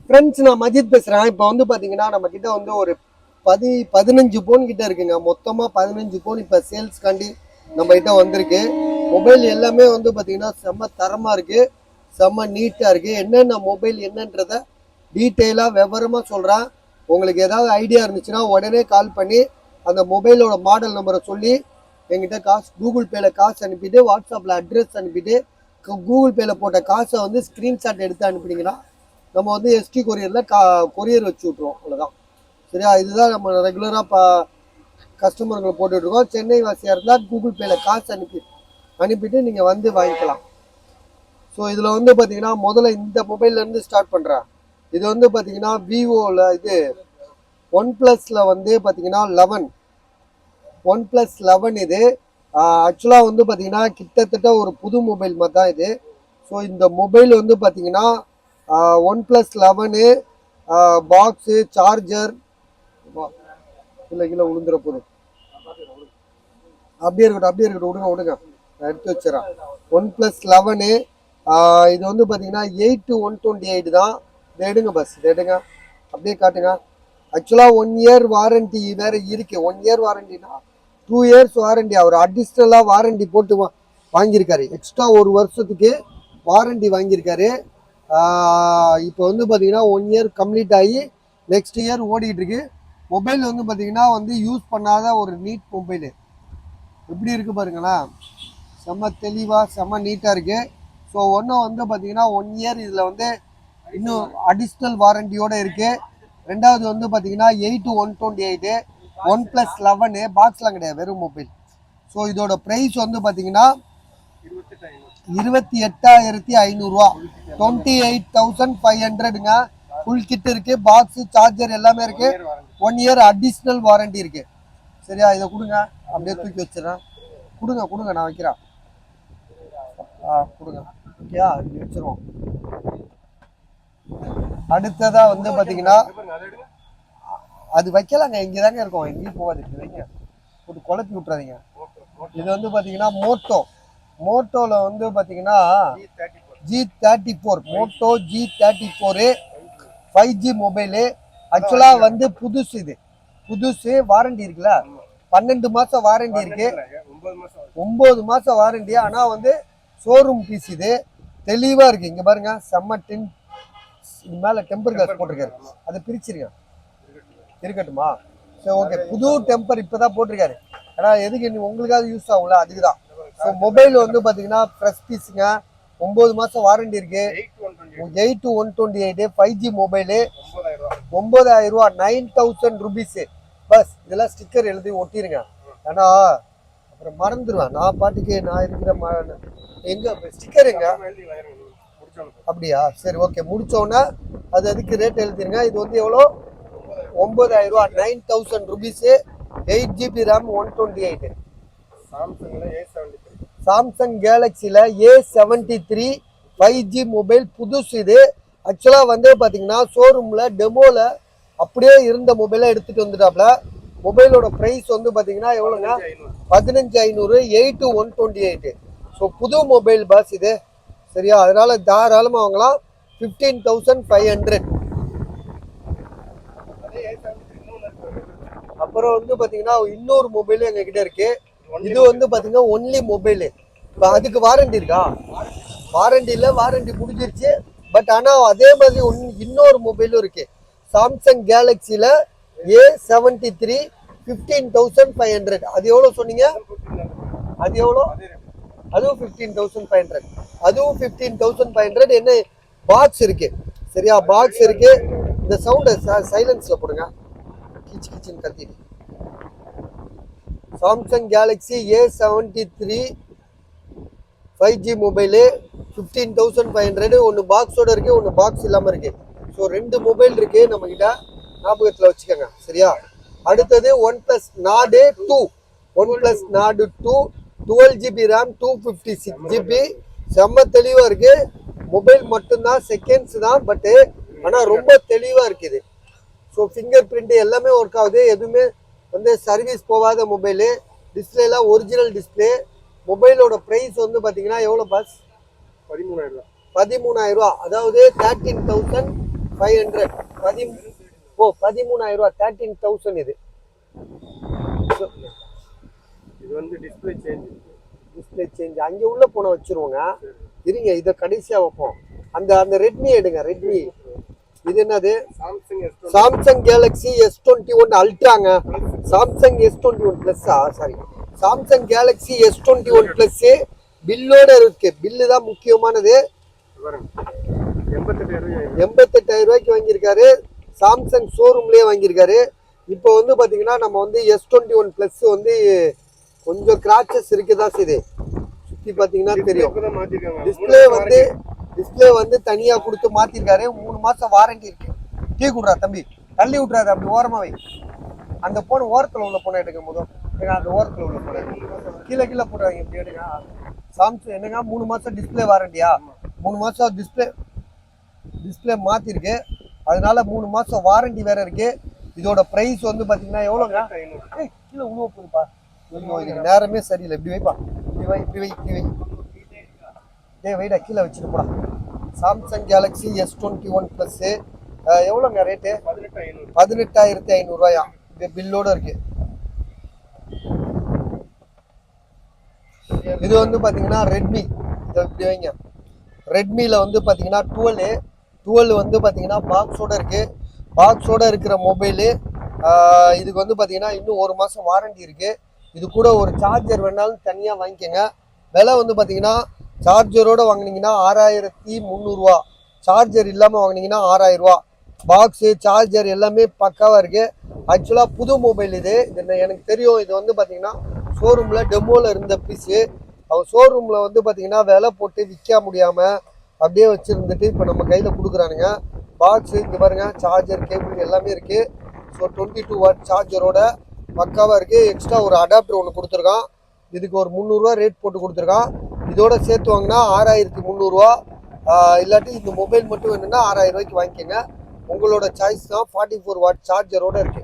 Friends, நான் மஜித் பேசுகிறேன். இப்போ வந்து பார்த்தீங்கன்னா நம்ம கிட்ட வந்து ஒரு 15 ஃபோன் கிட்ட இருக்குங்க. மொத்தமாக 15 ஃபோன் இப்போ சேல்ஸ்க்காண்டி நம்ம கிட்ட வந்திருக்கு. மொபைல் எல்லாமே வந்து பார்த்தீங்கன்னா செம்ம தரமாக இருக்குது, செம்ம நீட்டாக இருக்குது. என்னென்ன மொபைல் என்னன்றத டீட்டெயிலாக விவரமாக சொல்கிறேன். உங்களுக்கு ஏதாவது ஐடியா இருந்துச்சுன்னா உடனே கால் பண்ணி அந்த மொபைலோட மாடல் நம்பரை சொல்லி எங்கிட்ட காசு கூகுள் பேல காசு அனுப்பிட்டு, வாட்ஸ்அப்பில் அட்ரஸ் அனுப்பிட்டு, கூகுள் பேல போட்ட காசை வந்து ஸ்க்ரீன்ஷாட் எடுத்து அனுப்பினீங்கன்னா நம்ம வந்து எஸ்டி கொரியரில் கொரியர் வச்சு விட்ருவோம். அவ்வளோதான். சரியா? இதுதான் நம்ம ரெகுலராக கஸ்டமர்களை போட்டுட்ருக்கோம். சென்னை வாசியாக இருந்தால் கூகுள் பேல காசு அனுப்பிட்டு நீங்கள் வந்து வாங்கிக்கலாம். ஸோ இதில் வந்து பார்த்தீங்கன்னா முதல்ல இந்த மொபைல்லேருந்து ஸ்டார்ட் பண்ணுறேன். இது வந்து பார்த்தீங்கன்னா விவோவில் இது OnePlusல வந்து பார்த்தீங்கன்னா 11 OnePlus 11 இது. ஆக்சுவலாக வந்து பார்த்தீங்கன்னா கிட்டத்தட்ட ஒரு புது மொபைல் மாதிரி தான் இது. ஸோ இந்த மொபைல் வந்து பார்த்தீங்கன்னா OnePlus 11 பாக்ஸு, சார்ஜர் இல்லை கீழே விழுந்துற போது அப்படியே இருக்கட்டும் விடுங்க நான் எடுத்து வச்சுறேன். OnePlus 11 இது வந்து பார்த்தீங்கன்னா 8/128 தான். இதை எடுங்க பஸ், இதை எடுங்க, அப்படியே காட்டுங்க. ஆக்சுவலாக 1 இயர் வாரண்டி வேறு இருக்குது. 1 இயர் வாரண்டினா 2 இயர்ஸ் வாரண்டி அவர் அடிஷ்னலாக வாரண்டி போட்டு வாங்கியிருக்காரு. எக்ஸ்ட்ரா 1 வருஷத்துக்கு வாரண்டி வாங்கியிருக்காரு. இப்போ வந்து பார்த்தீங்கன்னா 1 இயர் கம்ப்ளீட் ஆகி நெக்ஸ்ட் இயர் ஓடிட்டு இருக்கு. மொபைல் வந்து பார்த்தீங்கன்னா வந்து யூஸ் பண்ணாத ஒரு நீட் மொபைலு. எப்படி இருக்குது பாருங்களேன், செம்ம தெளிவாக செம்ம நீட்டாக இருக்குது. ஸோ ஒன்று வந்து பார்த்தீங்கன்னா 1 இயர் இதில் வந்து இன்னும் அடிஷ்னல் வாரண்டியோடு இருக்குது. ரெண்டாவது வந்து பார்த்தீங்கன்னா 8/128 OnePlus 11 பாக்ஸ்லாம் கிடையாது, வெறும் மொபைல். ஸோ இதோட ப்ரைஸ் வந்து பார்த்தீங்கன்னா 28,500 28,500ங்க. ஃபுல் கிட் இருக்குது, பாக்ஸு, சார்ஜர் எல்லாமே இருக்குது. 1 இயர் அடிஷ்னல் வாரண்டி இருக்குது. சரியா? இதை கொடுங்க, அப்படியே தூக்கி வச்சிடறேன். கொடுங்க நான் வைக்கிறேன். கொடுங்க. ஓகேயா? இப்படி வச்சிருவோம். அடுத்ததாக வந்து பார்த்தீங்கன்னா அது வைக்கலாங்க, இங்கே தாங்க இருக்கும், எங்கேயும் போகாது. இப்படி வைங்க, போட்டு குழப்பி விட்றாதீங்க. இது வந்து பார்த்தீங்கன்னா மோட்டோவில் வந்து பார்த்தீங்கன்னா G34 Moto G34 5G mobile. ஆக்சுவலாக வந்து புதுசு வாரண்டி இருக்குல்ல, 12 மாதம் வாரண்டி இருக்கு, 9 மாதம் வாரண்டி. ஆனால் வந்து ஷோரூம் பீஸ் இது, தெளிவாக இருக்குது. இங்கே பாருங்க, செம்ம டின். இது மேலே டெம்பர் கிளாஸ் போட்டிருக்காரு, அதை பிரிச்சிருங்க. இருக்கட்டுமா? சரி, ஓகே. புது டெம்பர் இப்போ தான் போட்டிருக்காரு. ஏன்னா எதுக்கு உங்களுக்காவது யூஸ் ஆகும்ல, அதுக்கு தான். ஸோ மொபைல் வந்து பார்த்தீங்கன்னா ஃப்ரெஷ் பீஸுங்க, 9 மாதம் வாரண்டி இருக்கு. 8/128 5G மொபைலு, 9,000 ரூபா, 9,000 ருபீஸு. பஸ் இதெல்லாம் ஸ்டிக்கர் எழுதி ஒட்டிருங்க, ஏன்னா அப்புறம் மறந்துடுவேன். நான் பாட்டுக்கு நான் இருக்கிற எங்க ஸ்டிக்கர் எங்க? அப்படியா? சரி, ஓகே. முடிச்சோன்னா அதுக்கு ரேட் எழுதிருங்க. இது வந்து எவ்வளோ? 9,000 ரூபா, 9,000 ருபீஸு. 8GB RAM 128. சாம்சங் கேலக்சியில் A73 5G மொபைல் புதுசு இது. ஆக்சுவலாக வந்து பார்த்தீங்கன்னா ஷோரூமில் டெமோவில் அப்படியே இருந்த மொபைலை எடுத்துகிட்டு வந்துட்டாப்புல. மொபைலோட ப்ரைஸ் வந்து பார்த்தீங்கன்னா எவ்வளோங்க? 15,500 8/128. ஸோ புது மொபைல் பாஸ் இது. சரியா? அதனால் தாராளமாக வாங்கலாம். 15,500. அப்புறம் வந்து பார்த்தீங்கன்னா இன்னொரு மொபைலு எங்ககிட்ட இருக்கு. இது வந்து பார்த்தீங்கன்னா ஒன்லி மொபைலு. இப்போ அதுக்கு வாரண்டி இருக்கா? வாரண்டி இல்லை, வாரண்டி முடிஞ்சிருச்சு. பட் ஆனால் அதே மாதிரி இன்னொரு மொபைலும் இருக்கு. சாம்சங் கேலக்சியில் A73 15,500. அது எவ்வளோ சொன்னீங்க? அது எவ்வளோ? அதுவும் 15,500. அதுவும் 15,500. என்ன பாக்ஸ் இருக்கு? சரியா? பாக்ஸ் இருக்கு. இந்த சவுண்டை சைலன்ஸ்ல போடுங்க, கிச்சின்னு கத்திட்டு. Samsung Galaxy A73 5G mobile 15,500. ஒன்று பாக்ஸோட இருக்கு, ஒன்று பாக்ஸ் இல்லாமல் இருக்கு. ஸோ 2 மொபைல் இருக்கு நம்ம கிட்ட, ஞாபகத்தில் வச்சுக்கோங்க. சரியா? அடுத்தது OnePlus Nord 2. OnePlus Nord 2 12GB RAM 256GB. செம்ம தெளிவாக இருக்கு. மொபைல் மட்டும்தான், செகண்ட்ஸ் தான், பட்டு ஆனால் ரொம்ப தெளிவாக இருக்குது. ஸோ ஃபிங்கர் பிரிண்ட் எல்லாமே ஒர்க் ஆகுது. எதுவுமே வந்து சர்வீஸ் போகாத மொபைலு. டிஸ்பிளேலாம் ஒரிஜினல் டிஸ்பிளே. மொபைலோட ப்ரைஸ் வந்து பார்த்தீங்கன்னா எவ்வளோ பாஸ்? 13,000 ரூபா. அதாவது 13,500 500. 13,000 ரூபா. 13,000 இது. இது வந்து டிஸ்ப்ளே சேஞ்ச் அங்க உள்ள போன வச்சிருவோங்க. இருங்க, இதை கடைசியா வைப்போம். அந்த அந்த ரெட்மி எடுங்க. ரெட்மி இது என்னது? சாம்சங் கேலக்ஸி S21 அல்ட்ராங்க. Samsung S21 plus. Sorry, Samsung Galaxy S21 plus பில்லோட இருக்கு. பில்லு தான் முக்கியமானது. 88,000 ரூபாய்க்கு வாங்கியிருக்காரு. சாம்சங் ஷோரூம்லயே வாங்கியிருக்காரு. இப்போ வந்து பாத்தீங்கன்னா நம்ம வந்து S21 பிளஸ் வந்து கொஞ்சம் கிராச்சஸ் இருக்குதான் செய்யுது. சுத்தி பாத்தீங்கன்னா தெரியும். டிஸ்பிளே வந்து தனியா கொடுத்து மாத்திருக்காரு. 3 மாசம் வாரண்டி இருக்கு. டீ குடுறா தம்பி, தள்ளி விட்டுறாரு, அப்படி ஓரமா வை. அந்த போன ஓரத்துல உள்ள போன எடுக்கும் போதும் அந்த ஓரத்துல உள்ள போன கீழே போடுறாங்க. இப்படி எடுங்க. சாம்சங் என்னங்க 3 மாசம் டிஸ்பிளே வாரண்டியா? 3 மாசம் டிஸ்பிளே மாத்திருக்கு. அதனால 3 மாசம் வாரண்டி வேற இருக்கு. இதோட பிரைஸ் வந்து பாத்தீங்கன்னா எவ்வளோங்க? கீழே உழுவ போகுதுப்பா. இதுக்கு நேரமே சரியில்லை. இப்படி வைப்பா, இப்படி வை. வைடா, கீழே வச்சுட்டு போடா. சாம்சங் கேலக்ஸி S21 பிளஸ் எவ்வளோங்க ரேட்டு? 18,500 ரூபாயா? பில்லோட இருக்கு. இது வந்து பாத்தீங்கன்னா ரெட்மி. இப்படி வைங்க. ரெட்மில வந்து பாத்தீங்கன்னா 12 வந்து பாத்தீங்கன்னா பாக்ஸோட இருக்கு. பாக்ஸோட இருக்கிற மொபைலு. இதுக்கு வந்து பாத்தீங்கன்னா இன்னும் 1 மாசம் வாரண்டி இருக்கு. இது கூட ஒரு சார்ஜர் வேணாலும் தனியா வாங்கிக்கோங்க. விலை வந்து பாத்தீங்கன்னா சார்ஜரோட வாங்கினீங்கன்னா 6,300 ரூபா. சார்ஜர் இல்லாம வாங்கினீங்கன்னா 6,000 ரூபா. பாக்ஸு சார்ஜர் எல்லாமே பக்காவா இருக்கு. ஆக்சுவலா புது மொபைல் இது. எனக்கு தெரியும். இது வந்து பாத்தீங்கன்னா ஷோரூம்ல டெமோல இருந்த பீஸு. அவங்க ஷோரூம்ல வந்து பாத்தீங்கன்னா விலை போட்டு விற்க முடியாம அப்படியே வச்சிருந்துட்டு இப்போ நம்ம கையில கொடுக்குறானுங்க. பாக்ஸு இங்க பாருங்க, சார்ஜர் கேபிள் எல்லாமே இருக்கு. ஸோ 22 வாட் சார்ஜரோட பக்காவா இருக்கு. எக்ஸ்ட்ரா ஒரு அடாப்டர் ஒன்று கொடுத்துருக்கான். இதுக்கு ஒரு 300 ரூபா ரேட் போட்டு கொடுத்துருக்கான். இதோட சேர்த்து வாங்கினா 6,300 ரூபா. இல்லாட்டி இந்த மொபைல் மட்டும் வேணும்னா 6,000 ரூபாய்க்கு வாங்கிக்கோங்க. உங்களோட சாய்ஸ் தான். 44 வாட் சார்ஜரோட இருக்கு.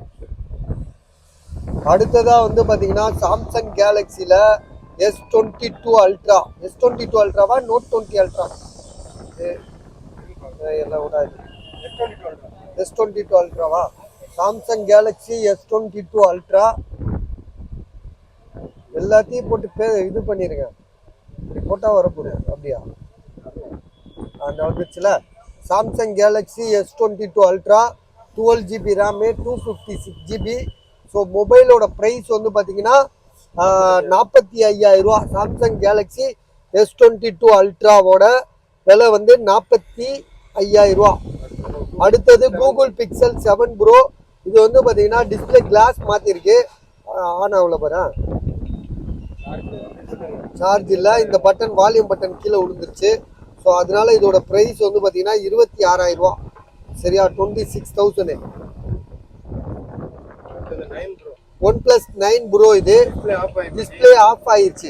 அடுத்ததா வந்து பாத்தீங்கன்னா சாம்சங் கேலக்ஸில S22 அல்ட்ரா. S22 அல்ட்ராவா நோட் 20 அல்ட்ரா? எல்லாம் விடாது. S22 அல்ட்ராவா? Samsung Galaxy S22 ultra. எல்லாத்தையும் போட்டு இது பண்ணிருங்க. இப்படி போட்டா வரப்போகுது. அப்படியா? அந்த வந்துச்சுல Samsung Galaxy S22 ultra. 12 GB RAM, 256 GB. So மொபைலோட ப்ரைஸ் வந்து பார்த்தீங்கன்னா 45,000 ரூபா. சாம்சங் கேலக்ஸி S22 அல்ட்ராவோட விலை வந்து 45,000 ரூபா. அடுத்தது கூகுள் பிக்சல் 7 ப்ரோ. இது வந்து பார்த்தீங்கன்னா டிஸ்பிளே கிளாஸ் மாற்றிருக்கு. ஆன் ஆகல பாரு, சார்ஜ் இல்லை. இந்த பட்டன் வால்யூம் பட்டன் கீழே விழுந்துருச்சு. ஸோ அதனால இதோட ப்ரைஸ் வந்து பார்த்தீங்கன்னா 26,000 ரூபா. சரியா? 26,000. OnePlus 9 bro. இது டிஸ்பிளே ஆஃப் ஆயிடுச்சு.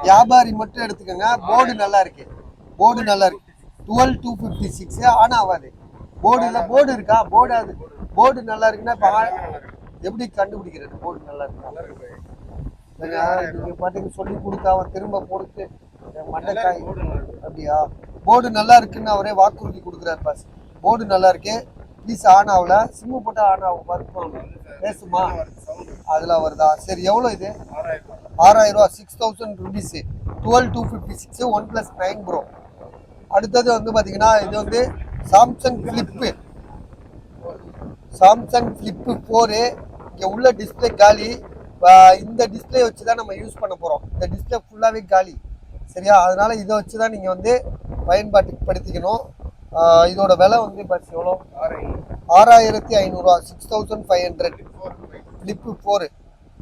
வியாபாரி மட்டும் எடுத்துக்கோங்க. போர்டு நல்லா இருக்கு. 12256 ஆன் ஆகாது. போர்டு இருக்கா? போர்டு நல்லா இருக்குன்னா எப்படி கண்டுபிடிக்கிறது? போர்டு நல்லா இருக்கா? நீங்க பாட்டுக்கு சொல்லி கொடுத்தா அவன் திரும்ப போடுத்து மண்டைக்காய். அப்படியா? போர்டு நல்லா இருக்குன்னு அவரே வாக்குறுதி கொடுக்குறாரு பாஸ். போர்டு நல்லா இருக்கு. ப்ளீஸ் ஆன் ஆகல. சிம்மு போட்டா ஆன் ஆகும். பேசுமா? அதெல்லாம் வருதா? சரி, எவ்வளோ இது? 6,000 ரூபா. 6,000 ருபீஸ். 12256 OnePlus 9 bro. அடுத்தது வந்து பாத்தீங்கன்னா இது வந்து சாம்சங் ஃபிளிப்பு. Samsung flip 4. இங்க உள்ள டிஸ்பிளே காலி. இந்த டிஸ்பிளே வச்சுதான் நம்ம யூஸ் பண்ண போறோம். இந்த டிஸ்பிளே ஃபுல்லாவே காலி. சரியா? அதனால இதை வச்சுதான் நீங்க வந்து பயன்பாட்டுக்கு படுத்திக்கணும். இதோட விலை வந்து பஸ் எவ்வளோ? 6,500 ரூபா. 6,500. ஃபிளிப்பு 4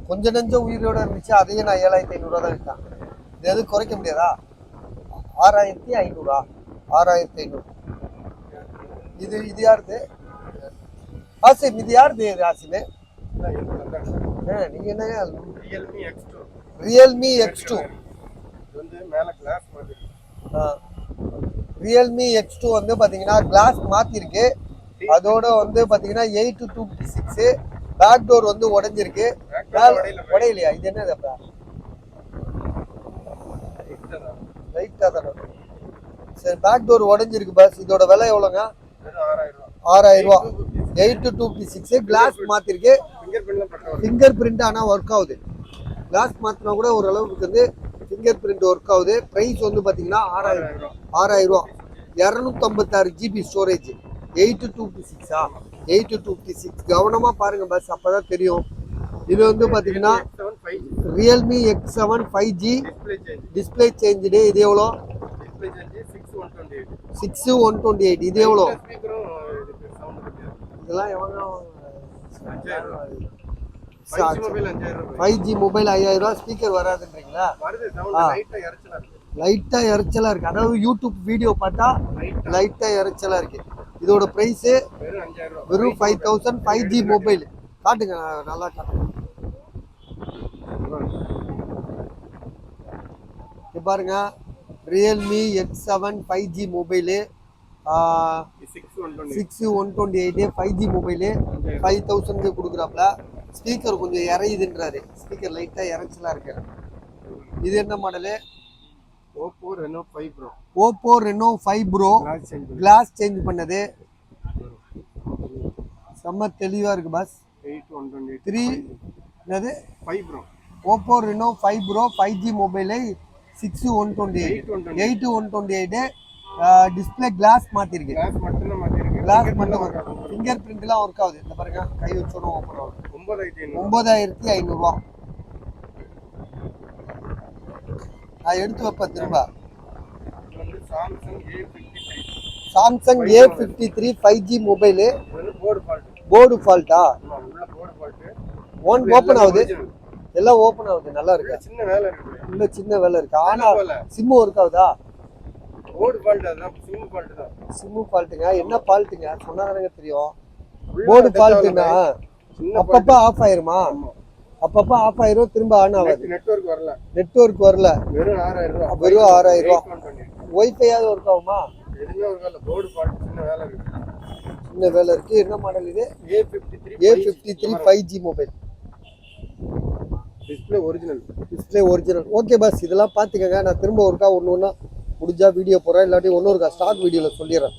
கொஞ்சம் நெஞ்சம் உயிரோட இருந்துச்சு. அதையே நான் 7,500 ரூபா தான் விட்டேன். இது எதுவும் குறைக்க முடியாதா? 6,500. 6,500. இது யாருது ஆசிம்? இது யாருது ஆசிம்? நீங்க என்னங்க? Realme X2. ரியல்மி X2 வந்து பாத்தீங்கன்னா கிளாஸ் மாத்திருக்கு. அதோட வந்து பாத்தீங்கன்னா 8-256. பேக் டோர் வந்து உடைஞ்சிருக்கு. உடையலையா? இது என்னது? அப்ப லைட்டா தானே. சரி பேக் டோர் உடஞ்சிருக்கு பஸ். இதோட விலை எவ்வளோங்க? வெறும் 6000 ரூபா. 6000 ரூபா. 8256 கிளாஸ் மாத்திருக்கு. ஃபிங்கர் பிரிண்ட்லாம் பட்டா ஃபிங்கர் பிரிண்ட் ஆனால் ஒர்க் ஆகுது. கிளாஸ் மாற்றினா கூட ஓரளவுக்கு வந்து ஃபிங்கர் பிரிண்ட் ஒர்க் ஆகுது. ப்ரைஸ் வந்து பார்த்தீங்கன்னா 6000 ரூபா. 256 GB ஸ்டோரேஜ். 8256 8256 கவனமாக பாருங்கள் பஸ், அப்போ தான் தெரியும். இது வந்து பார்த்தீங்கன்னா Realme X7 5G display change. இது எவ்வளோ? 6128. இது எவ்வளோ? இதெல்லாம் எவ்வளோ? 5G மொபைல் 5000 ரூபா. ஸ்பீக்கர் வராதுன்றீங்களா? லைட்டா இறைச்சலா இருக்கு. அதாவது யூடியூப் வீடியோ பார்த்தா லைட்டா இறைச்சலா இருக்கு. இதோட பிரைஸ் வெறும் 5000. 5G mobile. காட்டுங்க, நல்லா காட்டுங்க. இது பாருங்க, Realme X7 5G mobile 6128 5G mobile 5000 கொடுக்குறாப்ல. ஸ்பீக்கர் கொஞ்சம் இறையுதுன்றாரு. ஸ்பீக்கர் லைட்டா இறைச்சலா இருக்கு. இது என்ன model? Oppo Reno 5 Pro. Oppo Reno 5 Pro glass change பண்ணது. செம்ம தெளிவா இருக்கு பஸ். 3 என்னது 5 Pro. Oppo Reno 5 Pro 5G mobile 6128 8128. Display glass மாத்திருக்கு. கிளாஸ் மட்டும் தான் மாத்திருக்கு. கிளாஸ் மட்டும் ஃபிங்கர் பிரிண்ட்லாம் ஒர்க் ஆகுது. இந்த பாருங்க, கை வச்சோன்னு ஓப்பன் ஆகுது. 9500 ரூபா. நான் எடுத்து வைப்பேன் திரும்ப. Samsung A53 5G mobile. Board ஃபால்ட்டா? ஓப்பன் ஆகுது. எல்லாம் ஓப்பன் ஆகுது. நல்லா இருக்கு. சின்ன வேலை இருக்கு. இன்னும் சின்ன வேலை இருக்கு. ஆனா சிம்மு ஒர்க் ஆகுதா? போர்டு ஃபால்ட் அதான், சிம் ஃபால்ட் தான். சிம்மு ஃபால்ட்டுங்க. என்ன ஃபால்ட்டுங்க சொன்னாதானங்க தெரியும். போர்டு ஃபால்ட்டுனா அப்பப்ப ஆஃப் ஆயிருமா? அப்பப்ப ஆஃப் ஆயிரும், திரும்ப ஆன் ஆகாது. நெட்வொர்க் வரல. வெறும் 6000 ரூபா. வெறும் 6000 ரூபா. ஒய்ஃபையாவது ஒர்க் ஆகுமா? எதுவுமே ஒர்க் ஆகல. போர்டு ஃபால்ட், சின்ன வேலை இருக்கு. சின்ன வேலை இருக்கு. என்ன மாடல் இது? A53 5G mobile. Display original. Okay bus, இதெல்லாம் பார்த்துக்கங்க. நான் திரும்ப ஒருக்கா ஒன்று ஒன்றா முடிஞ்சா வீடியோ போடுறேன். இல்லாட்டி இன்னொருக்கா ஸ்டாக் வீடியோவில் சொல்லிடுறேன்.